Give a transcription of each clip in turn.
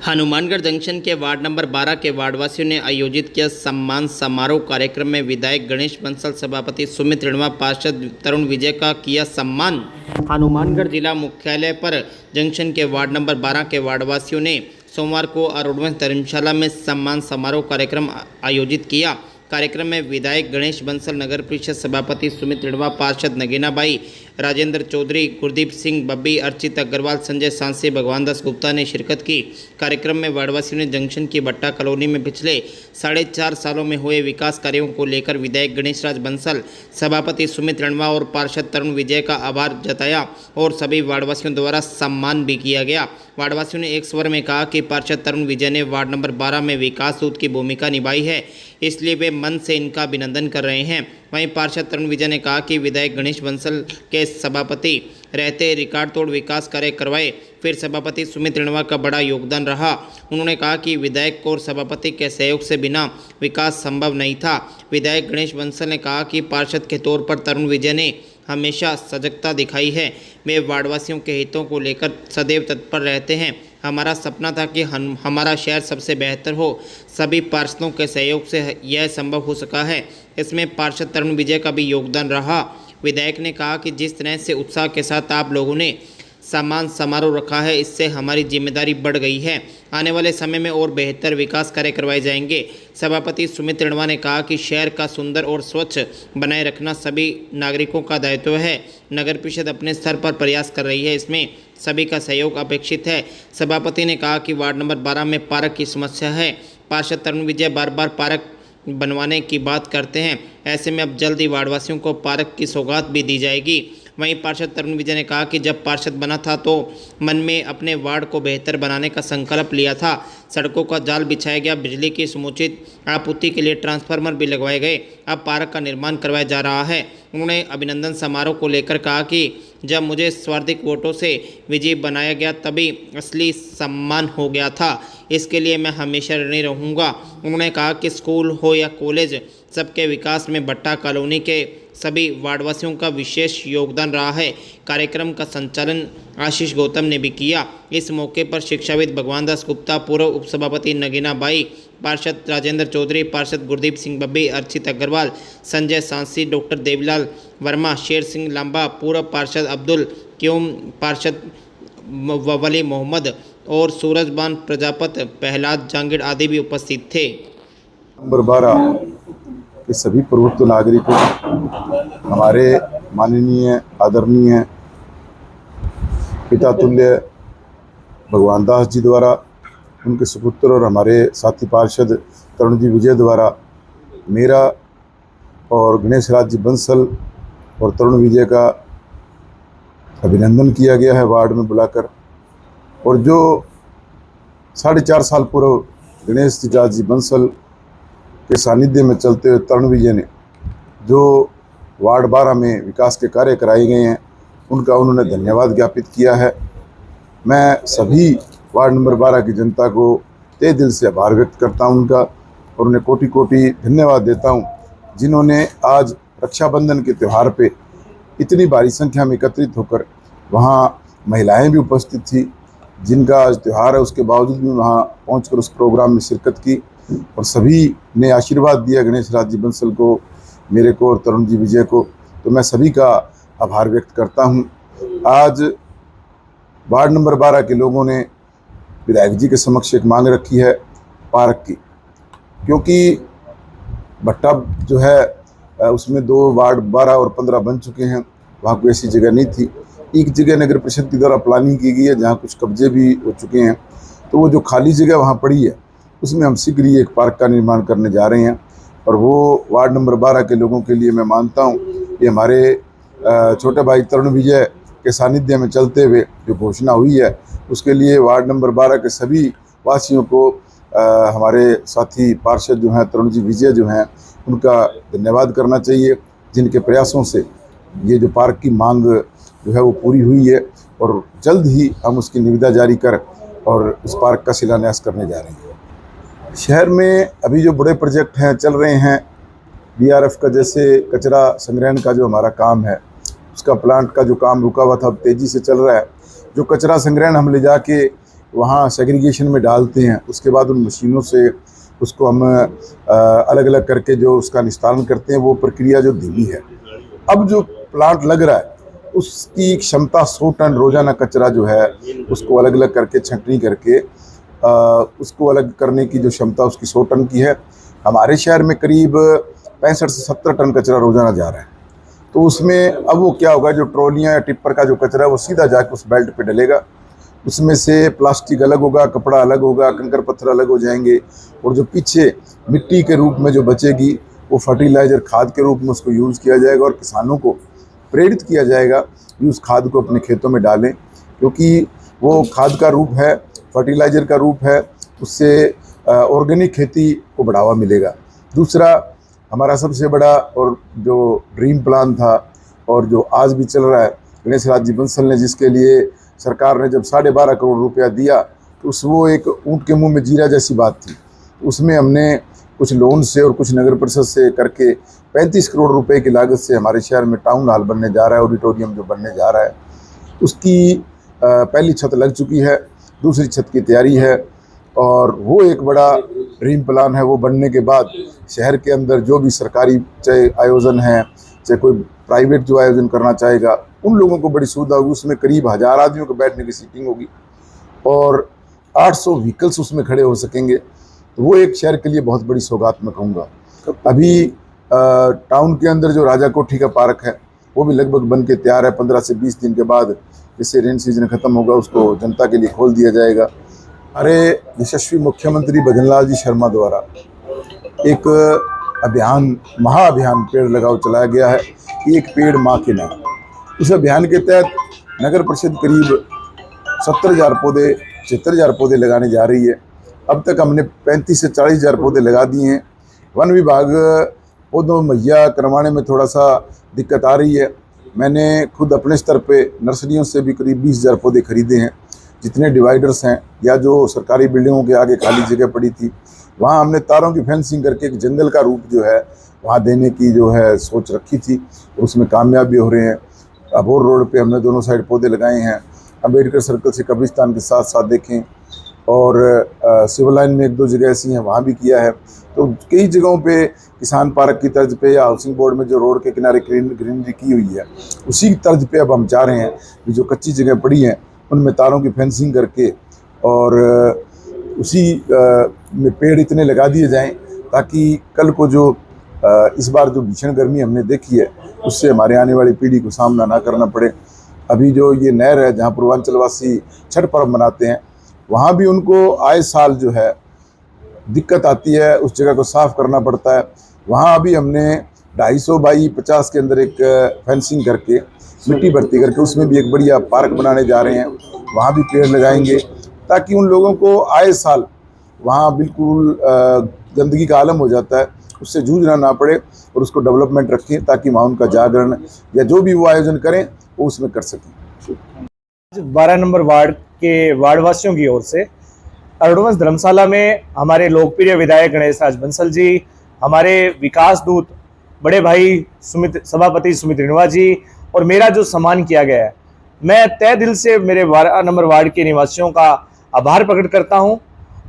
Hanumangarh junction के ward number 12 के वार्डवासियों ने आयोजित किया सम्मान समारोह। कार्यक्रम में विधायक गणेश बंसल, सभापति सुमित रिणवा, पार्षद तरुण विजय का किया सम्मान। हनुमानगढ़ जिला मुख्यालय पर जंक्शन के वार्ड नंबर 12 के वार्डवासियों ने सोमवार को अरुणवंश धर्मशाला में सम्मान समारोह कार्यक्रम आयोजित किया। कार्यक्रम में विधायक गणेश बंसल, नगर परिषद सभापति सुमित रिणवा, पार्षद नगीनाबाई, राजेंद्र चौधरी, गुरदीप सिंह बब्बी, अर्चित अग्रवाल, संजय सांसी, भगवान दास गुप्ता ने शिरकत की। कार्यक्रम में वार्डवासियों ने जंक्शन की भट्टा कॉलोनी में पिछले 4.5 सालों में हुए विकास कार्यों को लेकर विधायक गणेश राज बंसल, सभापति सुमित रिणवा और पार्षद तरुण विजय का आभार जताया और सभी वार्डवासियों द्वारा सम्मान भी किया गया। वार्डवासियों ने एक स्वर में कहा कि पार्षद तरुण विजय ने वार्ड नंबर 12 में विकास दूत की भूमिका निभाई है, इसलिए वे मन से इनका अभिनंदन कर रहे हैं। वहीं पार्षद तरुण विजय ने कहा कि विधायक गणेश बंसल के सभापति रहते रिकॉर्ड तोड़ विकास कार्य करवाए, फिर सभापति सुमित रिणवा का बड़ा योगदान रहा। उन्होंने कहा कि विधायक और सभापति के सहयोग से बिना विकास संभव नहीं था। विधायक गणेश बंसल ने कहा कि पार्षद के तौर पर तरुण विजय ने हमेशा सजगता दिखाई है। वे वार्डवासियों के हितों को लेकर सदैव तत्पर रहते हैं। हमारा सपना था कि हमारा शहर सबसे बेहतर हो। सभी पार्षदों के सहयोग से यह संभव हो सका है। इसमें पार्षद तरुण विजय का भी योगदान रहा। विधायक ने कहा कि जिस तरह से उत्साह के साथ आप लोगों ने सम्मान समारोह रखा है, इससे हमारी जिम्मेदारी बढ़ गई है। आने वाले समय में और बेहतर विकास कार्य करवाए जाएंगे। सभापति सुमित रिणवा ने कहा कि शहर का सुंदर और स्वच्छ बनाए रखना सभी नागरिकों का दायित्व है। नगर परिषद अपने स्तर पर प्रयास कर रही है, इसमें सभी का सहयोग अपेक्षित है। सभापति ने कहा कि वार्ड नंबर 12 में पार्क की समस्या है। पार्षद तरुण विजय बार बार पार्क बनवाने की बात करते हैं, ऐसे में अब जल्द ही वार्डवासियों को पार्क की सौगात भी दी जाएगी। वहीं पार्षद तरुण विजय ने कहा कि जब पार्षद बना था तो मन में अपने वार्ड को बेहतर बनाने का संकल्प लिया था। सड़कों का जाल बिछाया गया, बिजली की समुचित आपूर्ति के लिए ट्रांसफार्मर भी लगवाए गए, अब पार्क का निर्माण करवाया जा रहा है। उन्होंने अभिनंदन समारोह को लेकर कहा कि जब मुझे सर्वाधिक वोटों से विजयी बनाया गया तभी असली सम्मान हो गया था, इसके लिए मैं हमेशा ऋणी रहूँगा। उन्होंने कहा कि स्कूल हो या कॉलेज, सबके विकास में भट्टा कॉलोनी के सभी वार्डवासियों का विशेष योगदान रहा है। कार्यक्रम का संचालन आशीष गौतम ने भी किया। इस मौके पर शिक्षाविद भगवान दास गुप्ता, पूर्व उपसभापति नगीनाबाई, पार्षद राजेंद्र चौधरी, पार्षद गुरदीप सिंह बब्बी, अर्चित अग्रवाल, संजय सांसी, डॉक्टर देवीलाल वर्मा, शेर सिंह लांबा, पूर्व पार्षद अब्दुल क्यूम, पार्षद वली मोहम्मद और सूरजबान प्रजापत, प्रहलाद जांगिड़ आदि भी उपस्थित थे। नंबर 12 के सभी प्रवृत्त नागरिकों, हमारे माननीय आदरणीय पिता तुल्य भगवान दास जी द्वारा, उनके सुपुत्र और हमारे साथी पार्षद तरुण जी विजय द्वारा मेरा और गणेश राज जी बंसल और तरुण विजय का अभिनंदन किया गया है वार्ड में बुलाकर। और जो 4.5 साल पूर्व गणेश राज जी बंसल के सानिध्य में चलते हुए तरुण विजय ने जो वार्ड 12 में विकास के कार्य कराए गए हैं, उनका उन्होंने धन्यवाद ज्ञापित किया है। मैं सभी वार्ड नंबर 12 की जनता को तहे दिल से आभार व्यक्त करता हूं उनका, और उन्हें कोटि कोटि धन्यवाद देता हूं, जिन्होंने आज रक्षाबंधन के त्यौहार पे इतनी भारी संख्या में एकत्रित होकर, वहां महिलाएं भी उपस्थित थी जिनका आज त्यौहार है, उसके बावजूद भी वहां पहुंचकर उस प्रोग्राम में शिरकत की और सभी ने आशीर्वाद दिया गणेश राज जी बंसल को, मेरे को और तरुण जी विजय को। तो मैं सभी का आभार व्यक्त करता हूं। आज वार्ड नंबर 12 के लोगों ने विधायक जी के समक्ष एक मांग रखी है पार्क की, क्योंकि भट्टा जो है उसमें 2 वार्ड 12 और 15 बन चुके हैं, वहाँ कोई ऐसी जगह नहीं थी। एक जगह नगर परिषद की द्वारा प्लानिंग की गई है जहाँ कुछ कब्जे भी हो चुके हैं, तो वो जो खाली जगह वहाँ पड़ी है उसमें हम शीघ्र ही एक पार्क का निर्माण करने जा रहे हैं। और वो वार्ड नंबर 12 के लोगों के लिए मैं मानता हूँ ये हमारे छोटे भाई तरुण विजय के सानिध्य में चलते हुए जो घोषणा हुई है, उसके लिए वार्ड नंबर 12 के सभी वासियों को हमारे साथी पार्षद जो हैं तरुण जी विजय जो हैं, उनका धन्यवाद करना चाहिए, जिनके प्रयासों से ये जो पार्क की मांग जो है वो पूरी हुई है। और जल्द ही हम उसकी निविदा जारी कर और उस पार्क का शिलान्यास करने जा रहे हैं। शहर में अभी जो बड़े प्रोजेक्ट हैं चल रहे हैं, बीआरएफ का जैसे कचरा संग्रहण का जो हमारा काम है, उसका प्लांट का जो काम रुका हुआ था अब तेज़ी से चल रहा है। जो कचरा संग्रहण हम ले जाके वहाँ सेग्रीगेशन में डालते हैं, उसके बाद उन मशीनों से उसको हम अलग अलग करके जो उसका निस्तारण करते हैं, वो प्रक्रिया जो धीमी है। अब जो प्लांट लग रहा है उसकी क्षमता 100 टन रोजाना कचरा जो है उसको अलग अलग करके छंटनी करके उसको अलग करने की जो क्षमता उसकी 100 टन की है। हमारे शहर में करीब 65 से 70 टन कचरा रोजाना जा रहा है। तो उसमें अब वो क्या होगा, जो ट्रॉलियाँ या टिप्पर का जो कचरा है वो सीधा जाके उस बेल्ट पे डलेगा। उसमें से प्लास्टिक अलग होगा, कपड़ा अलग होगा, कंकर पत्थर अलग हो जाएंगे, और जो पीछे मिट्टी के रूप में जो बचेगी वो फर्टिलाइज़र खाद के रूप में उसको यूज़ किया जाएगा। और किसानों को प्रेरित किया जाएगा कि उस खाद को अपने खेतों में डालें, क्योंकि वो खाद का रूप है, फर्टिलाइज़र का रूप है। उससे ऑर्गेनिक खेती को बढ़ावा मिलेगा। दूसरा, हमारा सबसे बड़ा और जो ड्रीम प्लान था और जो आज भी चल रहा है, गणेश राज जी बंसल ने, जिसके लिए सरकार ने जब 12.5 करोड़ रुपया दिया, तो वो एक ऊँट के मुंह में जीरा जैसी बात थी। उसमें हमने कुछ लोन से और कुछ नगर परिषद से करके 35 करोड़ रुपए की लागत से हमारे शहर में टाउन हॉल बनने जा रहा है, ऑडिटोरियम जो बनने जा रहा है। उसकी पहली छत लग चुकी है, दूसरी छत की तैयारी है, और वो एक बड़ा ड्रीम प्लान है। वो बनने के बाद शहर के अंदर जो भी सरकारी चाहे आयोजन है, चाहे कोई प्राइवेट जो आयोजन करना चाहेगा, उन लोगों को बड़ी सुविधा होगी। उसमें करीब 1000 आदमियों को बैठने की सीटिंग होगी और 800 व्हीकल्स उसमें खड़े हो सकेंगे। तो वो एक शहर के लिए बहुत बड़ी सौगात मैं कहूँगा। अभी टाउन के अंदर जो राजा कोठी का पार्क है वो भी लगभग बन के तैयार है। 15 से 20 दिन के बाद, जैसे रेन सीजन खत्म होगा, उसको जनता के लिए खोल दिया जाएगा। अरे, यशस्वी मुख्यमंत्री भजनलाल जी शर्मा द्वारा एक अभियान, महाअभियान पेड़ लगाओ चलाया गया है, एक पेड़ माँ के नाम। उस अभियान के तहत नगर परिषद करीब 70,000 पौधे, 76,000 पौधे लगाने जा रही है। अब तक हमने 35 से 40,000 पौधे लगा दिए हैं। वन विभाग पौधों मुहैया करवाने में थोड़ा सा दिक्कत आ रही है। मैंने खुद अपने स्तर पे नर्सरियों से भी करीब 20,000 पौधे खरीदे हैं। जितने डिवाइडर्स हैं या जो सरकारी बिल्डिंगों के आगे खाली जगह पड़ी थी, वहाँ हमने तारों की फेंसिंग करके एक जंगल का रूप जो है वहाँ देने की जो है सोच रखी थी, उसमें कामयाब भी हो रहे हैं। अबोर रोड पे हमने दोनों साइड पौधे लगाए हैं। अम्बेडकर सर्कल से कब्रिस्तान के साथ साथ देखें, और सिविल लाइन में 1-2 जगह ऐसी हैं, वहाँ भी किया है। तो कई जगहों पे किसान पार्क की तर्ज पे या हाउसिंग बोर्ड में जो रोड के किनारे ग्रीनरी की हुई है, उसी तर्ज पे अब हम चाह रहे हैं कि जो कच्ची जगह पड़ी हैं उनमें तारों की फेंसिंग करके और उसी में पेड़ इतने लगा दिए जाएं ताकि कल को जो इस बार जो भीषण गर्मी हमने देखी है उससे हमारे आने वाली पीढ़ी को सामना ना करना पड़े। अभी जो ये नहर है जहाँ पूर्वांचलवासी छठ पर्व मनाते हैं, वहाँ भी उनको आए साल जो है दिक्कत आती है, उस जगह को साफ़ करना पड़ता है। वहाँ अभी हमने 250 बाई 50 के अंदर एक फेंसिंग करके मिट्टी भर्ती करके उसमें भी एक बढ़िया पार्क बनाने जा रहे हैं। वहाँ भी पेड़ लगाएंगे ताकि उन लोगों को आए साल वहाँ बिल्कुल गंदगी का आलम हो जाता है, उससे जूझना ना पड़े और उसको डेवलपमेंट रखें ताकि वहाँ उनका जागरण या जो भी वो आयोजन करें वो उसमें कर सकें। 12 नंबर वार्ड के वार्डवासियों की ओर से अरुणवंश धर्मशाला में हमारे लोकप्रिय विधायक गणेश राज बंसल जी, हमारे विकास दूत बड़े भाई सभापति सुमित रिणवा जी और मेरा जो सम्मान किया गया है, मैं तय दिल से मेरे 12 नंबर वार्ड के निवासियों का आभार प्रकट करता हूं।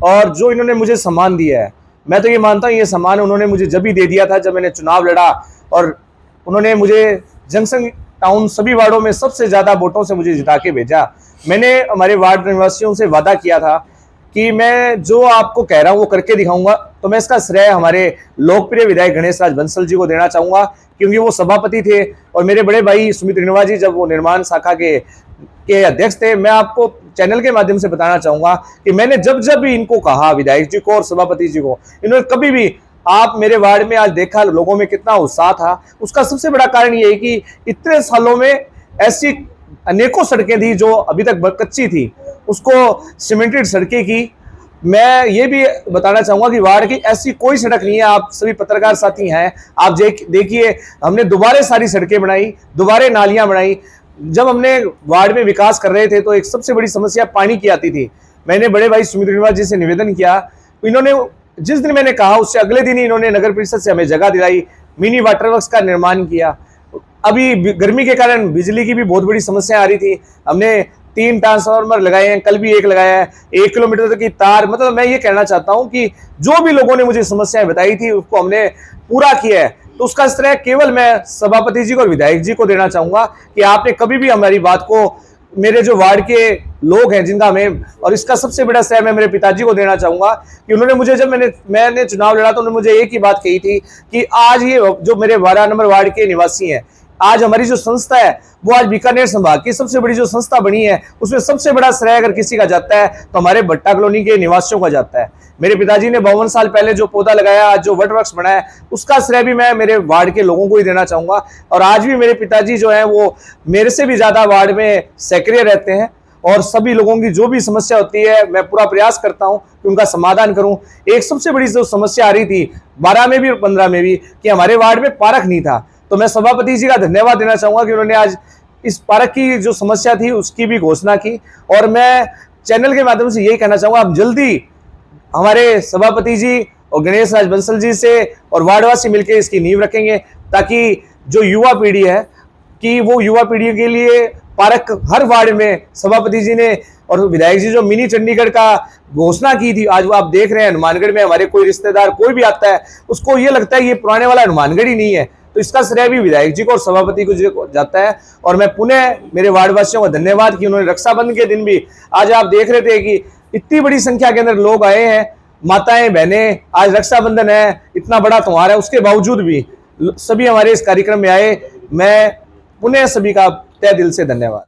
और जो इन्होंने मुझे सम्मान दिया है, मैं तो ये मानता हूं ये सम्मान उन्होंने मुझे जब भी दे दिया था जब मैंने चुनाव लड़ा और उन्होंने मुझे जंक्शन टाउन सभी वार्डों में सबसे ज़्यादा वोटों से मुझे जिता के भेजा। मैंने हमारे वार्ड निवासियों से वादा किया था कि मैं जो आपको कह रहा हूँ वो करके दिखाऊंगा। तो मैं इसका श्रेय हमारे लोकप्रिय विधायक गणेश राज बंसल जी को देना चाहूँगा, क्योंकि वो सभापति थे और मेरे बड़े भाई सुमित रिणवा जी जब वो निर्माण शाखा के अध्यक्ष थे। मैं आपको चैनल के माध्यम से बताना चाहूँगा कि मैंने जब जब भी इनको कहा, विधायक जी को और सभापति जी को, इन्होंने कभी भी, आप मेरे वार्ड में आज देखा लोगों में कितना उत्साह था, उसका सबसे बड़ा कारण ये है कि इतने सालों में ऐसी अनेकों सड़कें थी जो अभी तक कच्ची थी, उसको सीमेंटेड सड़कें की। मैं ये भी बताना चाहूँगा कि वार्ड की ऐसी कोई सड़क नहीं है, आप सभी पत्रकार साथी हैं, आप देखिए हमने दोबारा सारी सड़कें बनाई, दोबारा नालियाँ बनाई। जब हमने वार्ड में विकास कर रहे थे तो एक सबसे बड़ी समस्या पानी की आती थी। मैंने बड़े भाई सुमित रिणवा जी से निवेदन किया, इन्होंने जिस दिन मैंने कहा उससे अगले दिन ही इन्होंने नगर परिषद से हमें जगह दिलाई, मिनी वाटर वर्क्स का निर्माण किया। अभी गर्मी के कारण बिजली की भी बहुत बड़ी समस्या आ रही थी, हमने 3 ट्रांसफार्मर लगाए हैं, कल भी एक लगाया है, 1 किलोमीटर तक की तार। मतलब मैं ये कहना चाहता हूं कि जो भी लोगों ने मुझे समस्याएं बताई थी उसको हमने पूरा किया है। तो उसका श्रेय केवल मैं सभापति जी को और विधायक जी को देना चाहूंगा कि आपने कभी भी हमारी बात को, मेरे जो वार्ड के लोग हैं जिनका हमें, और इसका सबसे बड़ा श्रेय मैं मेरे पिताजी को देना चाहूंगा कि उन्होंने मुझे, जब मैंने चुनाव लड़ा तो उन्होंने मुझे एक ही बात कही थी कि आज ये जो मेरे 12 नंबर वार्ड के निवासी हैं, आज हमारी जो संस्था है वो आज बीकानेर संभाग की सबसे बड़ी जो संस्था बनी है, उसमें सबसे बड़ा श्रेय अगर किसी का जाता है तो हमारे भट्टा कॉलोनी के निवासियों का जाता है। मेरे पिताजी ने 52 साल पहले जो पौधा लगाया, आज जो वट वृक्ष बना है, उसका श्रेय भी मैं मेरे वार्ड के लोगों को ही देना चाहूंगा। और आज भी मेरे पिताजी जो है वो मेरे से भी ज्यादा वार्ड में सक्रिय रहते हैं और सभी लोगों की जो भी समस्या होती है मैं पूरा प्रयास करता हूं कि उनका समाधान करूं। एक सबसे बड़ी जो समस्या आ रही थी 12 में भी और 15 में भी कि हमारे वार्ड में पार्क नहीं था, तो मैं सभापति जी का धन्यवाद देना चाहूंगा कि उन्होंने आज इस पार्क की जो समस्या थी उसकी भी घोषणा की। और मैं चैनल के माध्यम से यही कहना चाहूंगा, हम जल्दी हमारे सभापति जी और गणेश राज बंसल जी से और वार्डवासी मिलकर इसकी नींव रखेंगे, ताकि जो युवा पीढ़ी है कि वो युवा पीढ़ी के लिए पार्क हर वार्ड में सभापति जी ने और विधायक जी जो मिनी चंडीगढ़ का घोषणा की थी, आज वो आप देख रहे हैं हनुमानगढ़ में हमारे कोई रिश्तेदार कोई भी आता है उसको ये लगता है ये पुराने वाला हनुमानगढ़ ही नहीं है। तो इसका श्रेय भी विधायक जी को और सभापति को जाता है। और मैं पुनः मेरे वार्डवासियों का धन्यवाद कि उन्होंने रक्षाबंधन के दिन भी, आज आप देख रहे थे कि इतनी बड़ी संख्या के अंदर लोग आए हैं, माताएं बहनें, आज रक्षाबंधन है, इतना बड़ा त्योहार है, उसके बावजूद भी सभी हमारे इस कार्यक्रम में आए। मैं पुनः सभी का तहे दिल से धन्यवाद।